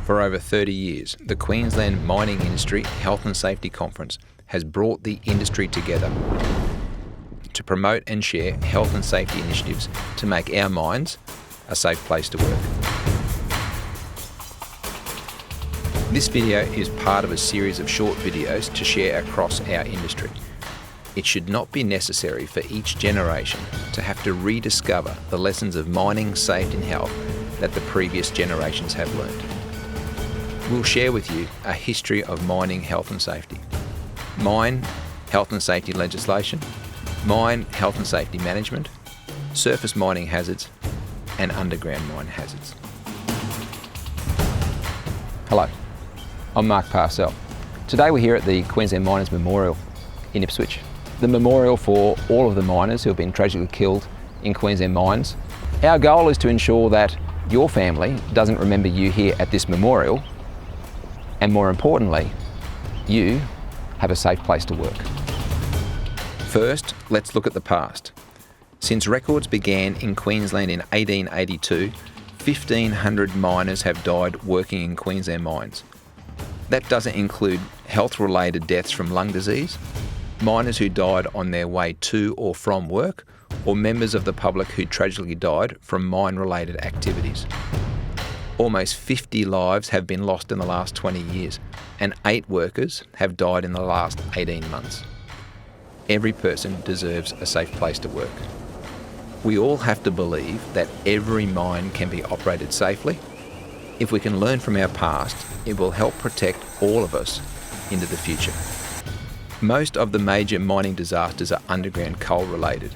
For over 30 years, the Queensland Mining Industry Health and Safety Conference has brought the industry together to promote and share health and safety initiatives to make our mines a safe place to work. This video is part of a series of short videos to share across our industry. It should not be necessary for each generation to have to rediscover the lessons of mining, safety and health that the previous generations have learned. We'll share with you a history of mining health and safety, mine health and safety legislation, mine health and safety management, surface mining hazards and underground mine hazards. Hello, I'm Mark Parcell. Today we're here at the Queensland Miners Memorial in Ipswich, the memorial for all of the miners who have been tragically killed in Queensland mines. Our goal is to ensure that your family doesn't remember you here at this memorial, and more importantly, you have a safe place to work. First, let's look at the past. Since records began in Queensland in 1882, 1,500 miners have died working in Queensland mines. That doesn't include health-related deaths from lung disease, miners who died on their way to or from work, or members of the public who tragically died from mine-related activities. Almost 50 lives have been lost in the last 20 years, and 8 workers have died in the last 18 months. Every person deserves a safe place to work. We all have to believe that every mine can be operated safely. If we can learn from our past, it will help protect all of us into the future. Most of the major mining disasters are underground coal related.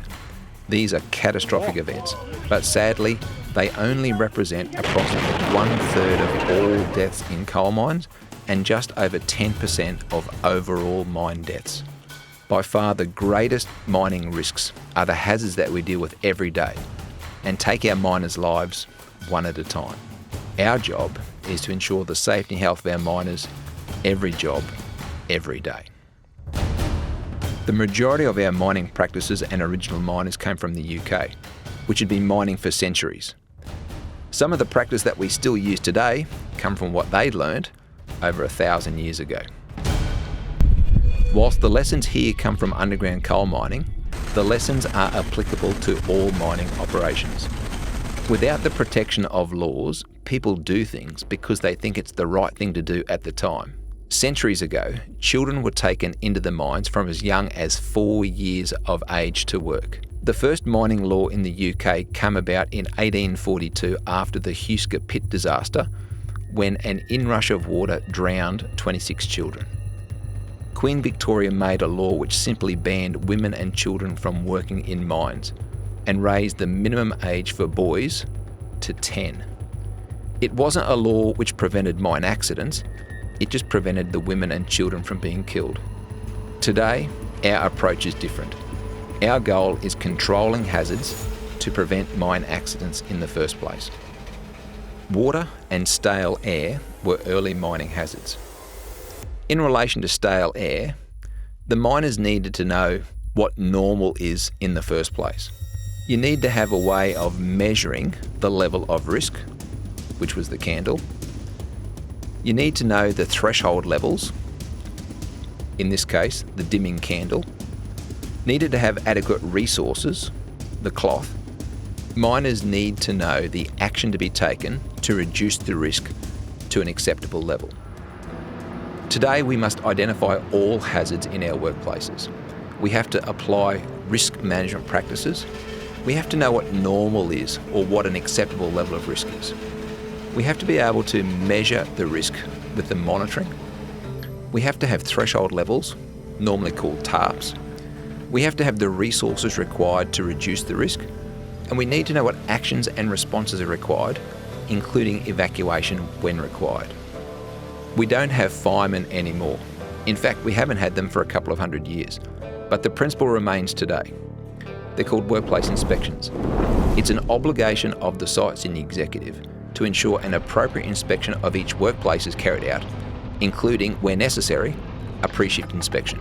These are catastrophic events, but sadly, they only represent approximately 1/3 of all deaths in coal mines and just over 10% of overall mine deaths. By far the greatest mining risks are the hazards that we deal with every day and take our miners' lives one at a time. Our job is to ensure the safety and health of our miners every job, every day. The majority of our mining practices and original miners came from the UK, which had been mining for centuries. Some of the practice that we still use today come from what they learned over 1,000 years ago. Whilst the lessons here come from underground coal mining, the lessons are applicable to all mining operations. Without the protection of laws, people do things because they think it's the right thing to do at the time. Centuries ago, children were taken into the mines from as young as 4 years of age to work. The first mining law in the UK came about in 1842 after the Husker pit disaster, when an inrush of water drowned 26 children. Queen Victoria made a law which simply banned women and children from working in mines and raised the minimum age for boys to 10. It wasn't a law which prevented mine accidents, it just prevented the women and children from being killed. Today, our approach is different. Our goal is controlling hazards to prevent mine accidents in the first place. Water and stale air were early mining hazards. In relation to stale air, the miners needed to know what normal is in the first place. You need to have a way of measuring the level of risk, which was the candle. You need to know the threshold levels, in this case, the dimming candle. Needed to have adequate resources, the cloth. Miners need to know the action to be taken to reduce the risk to an acceptable level. Today, we must identify all hazards in our workplaces. We have to apply risk management practices. We have to know what normal is or what an acceptable level of risk is. We have to be able to measure the risk with the monitoring. We have to have threshold levels, normally called TARPs. We have to have the resources required to reduce the risk. And we need to know what actions and responses are required, including evacuation when required. We don't have firemen anymore. In fact, we haven't had them for a couple of 100 years. But the principle remains today. They're called workplace inspections. It's an obligation of the site senior executive to ensure an appropriate inspection of each workplace is carried out, including, where necessary, a pre-shift inspection.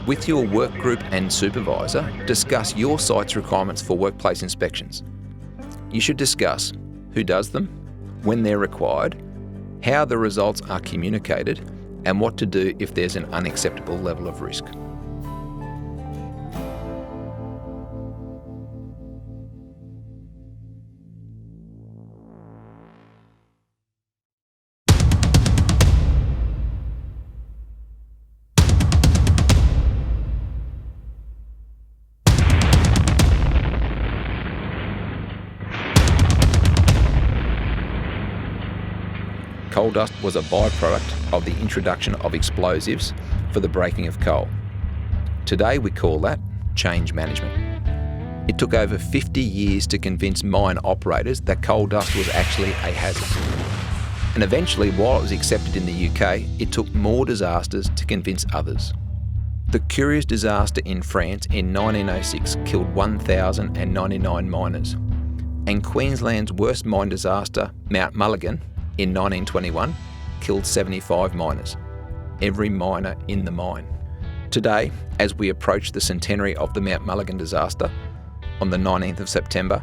With your work group and supervisor, discuss your site's requirements for workplace inspections. You should discuss who does them, when they're required, how the results are communicated, and what to do if there's an unacceptable level of risk. Coal dust was a byproduct of the introduction of explosives for the breaking of coal. Today we call that change management. It took over 50 years to convince mine operators that coal dust was actually a hazard. And eventually, while it was accepted in the UK, it took more disasters to convince others. The curious disaster in France in 1906 killed 1,099 miners. And Queensland's worst mine disaster, Mount Mulligan, in 1921, killed 75 miners, every miner in the mine. Today, as we approach the centenary of the Mount Mulligan disaster, on the 19th of September,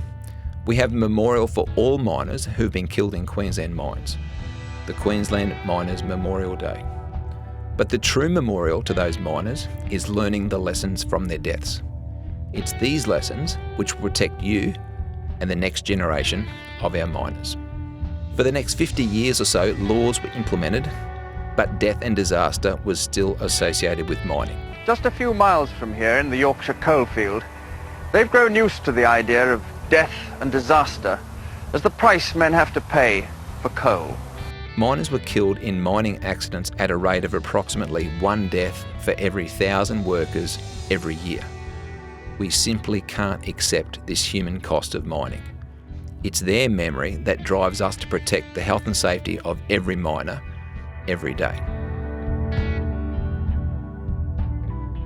we have a memorial for all miners who've been killed in Queensland mines, the Queensland Miners Memorial Day. But the true memorial to those miners is learning the lessons from their deaths. It's these lessons which will protect you and the next generation of our miners. For the next 50 years or so, laws were implemented, but death and disaster was still associated with mining. Just a few miles from here in the Yorkshire coalfield, they've grown used to the idea of death and disaster as the price men have to pay for coal. Miners were killed in mining accidents at a rate of approximately 1 death for every 1,000 workers every year. We simply can't accept this human cost of mining. It's their memory that drives us to protect the health and safety of every miner, every day.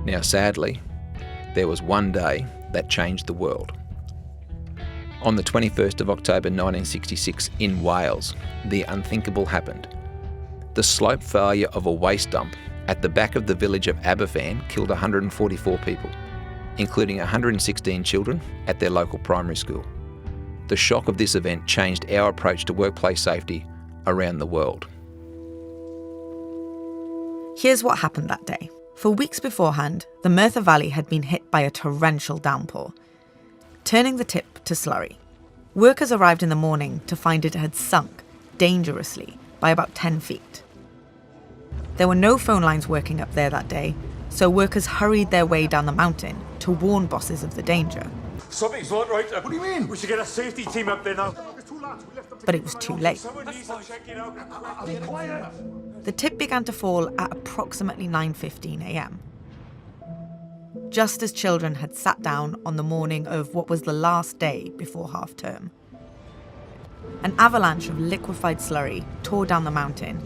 Now, sadly, there was one day that changed the world. On the 21st of October 1966 in Wales, the unthinkable happened. The slope failure of a waste dump at the back of the village of Aberfan killed 144 people, including 116 children at their local primary school. The shock of this event changed our approach to workplace safety around the world. Here's what happened that day. For weeks beforehand, the Merthyr Valley had been hit by a torrential downpour, turning the tip to slurry. Workers arrived in the morning to find it had sunk dangerously by about 10 feet. There were no phone lines working up there that day, so workers hurried their way down the mountain to warn bosses of the danger. Something's not right. What do you mean? We should get a safety team up there now. But it was too late. Someone needs to check it out. Be quiet. The tip began to fall at approximately 9:15 a.m. Just as children had sat down on the morning of what was the last day before half-term. An avalanche of liquefied slurry tore down the mountain,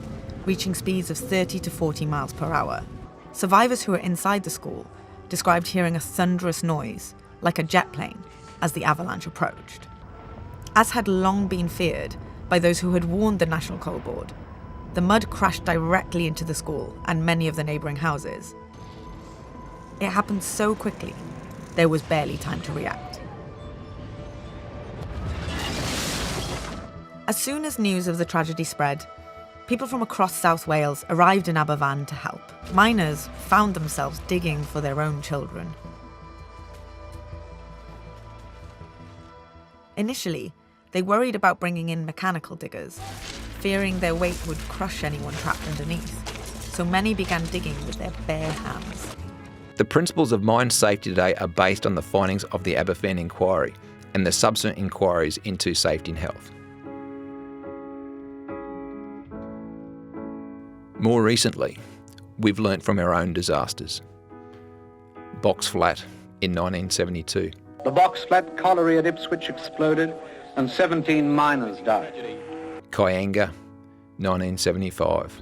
reaching speeds of 30 to 40 miles per hour. Survivors who were inside the school described hearing a thunderous noise, like a jet plane, as the avalanche approached. As had long been feared by those who had warned the National Coal Board, the mud crashed directly into the school and many of the neighbouring houses. It happened so quickly, there was barely time to react. As soon as news of the tragedy spread, people from across South Wales arrived in Aberfan to help. Miners found themselves digging for their own children. Initially, they worried about bringing in mechanical diggers, fearing their weight would crush anyone trapped underneath. So many began digging with their bare hands. The principles of mine safety today are based on the findings of the Aberfan inquiry and the subsequent inquiries into safety and health. More recently, we've learnt from our own disasters. Box Flat in 1972. The Box Flat colliery at Ipswich exploded and 17 miners died. Kayanga, 1975.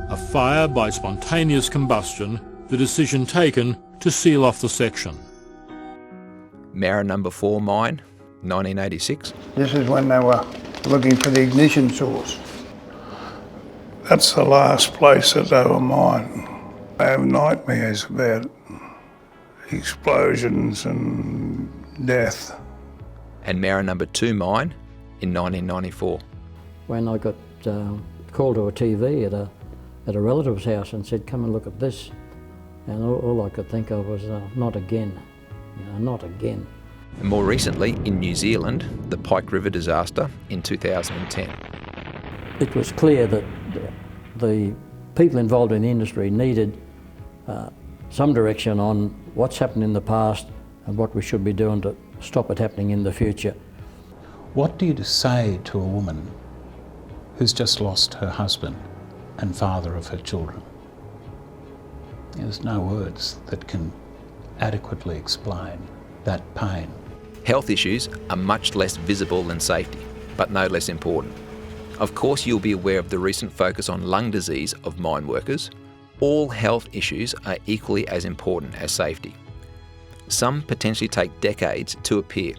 A fire by spontaneous combustion, the decision taken to seal off the section. Mara No. 4 mine, 1986. This is when they were looking for the ignition source. That's the last place that they were mining. I have nightmares about explosions and death. And Mara No. 2 mine in 1994. When I got called to a TV at a relative's house and said, "Come and look at this." And all I could think of was, not again, not again. And more recently, in New Zealand, the Pike River disaster in 2010. It was clear that the people involved in the industry needed some direction on what's happened in the past and what we should be doing to stop it happening in the future. What do you say to a woman who's just lost her husband and father of her children? There's no words that can adequately explain that pain. Health issues are much less visible than safety, but no less important. Of course, you'll be aware of the recent focus on lung disease of mine workers. All health issues are equally as important as safety. Some potentially take decades to appear,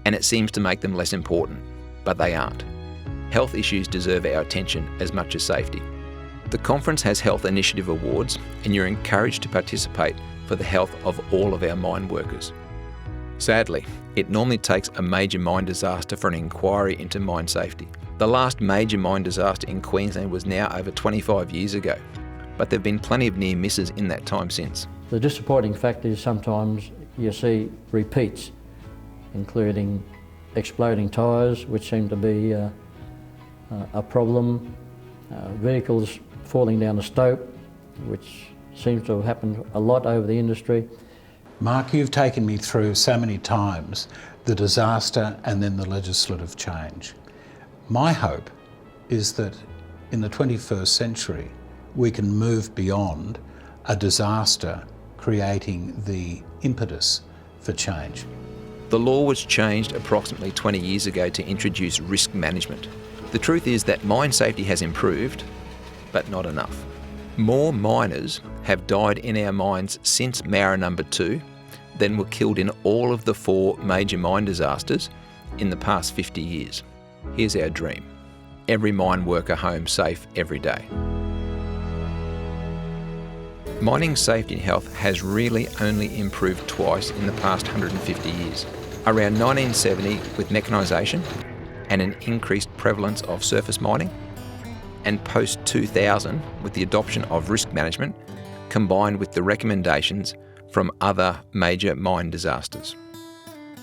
and it seems to make them less important, but they aren't. Health issues deserve our attention as much as safety. The conference has health initiative awards, and you're encouraged to participate for the health of all of our mine workers. Sadly, it normally takes a major mine disaster for an inquiry into mine safety. The last major mine disaster in Queensland was now over 25 years ago, but there have been plenty of near misses in that time since. The disappointing fact is sometimes you see repeats, including exploding tyres, which seem to be a problem, vehicles falling down a stope, which seems to have happened a lot over the industry. Mark, you've taken me through so many times the disaster and then the legislative change. My hope is that in the 21st century, we can move beyond a disaster creating the impetus for change. The law was changed approximately 20 years ago to introduce risk management. The truth is that mine safety has improved, but not enough. More miners have died in our mines since Mara No. 2 than were killed in all of the 4 major mine disasters in the past 50 years. Here's our dream: every mine worker home safe every day. Mining safety and health has really only improved twice in the past 150 years. Around 1970 with mechanisation and an increased prevalence of surface mining, and post-2000 with the adoption of risk management combined with the recommendations from other major mine disasters.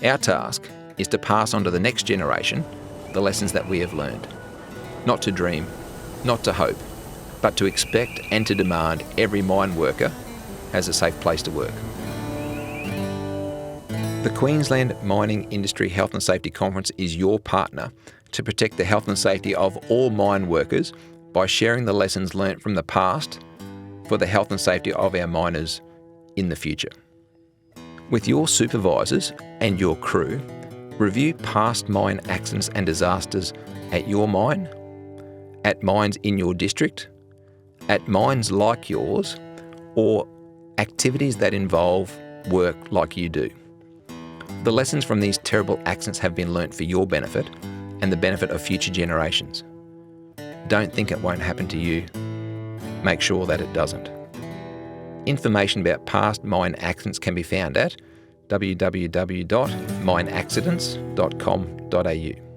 Our task is to pass on to the next generation the lessons that we have learned. Not to dream, not to hope, but to expect and to demand every mine worker has a safe place to work. The Queensland Mining Industry Health and Safety Conference is your partner to protect the health and safety of all mine workers by sharing the lessons learnt from the past for the health and safety of our miners in the future. With your supervisors and your crew, review past mine accidents and disasters at your mine, at mines in your district, at mines like yours, or activities that involve work like you do. The lessons from these terrible accidents have been learnt for your benefit and the benefit of future generations. Don't think it won't happen to you. Make sure that it doesn't. Information about past mine accidents can be found at www.mineaccidents.com.au.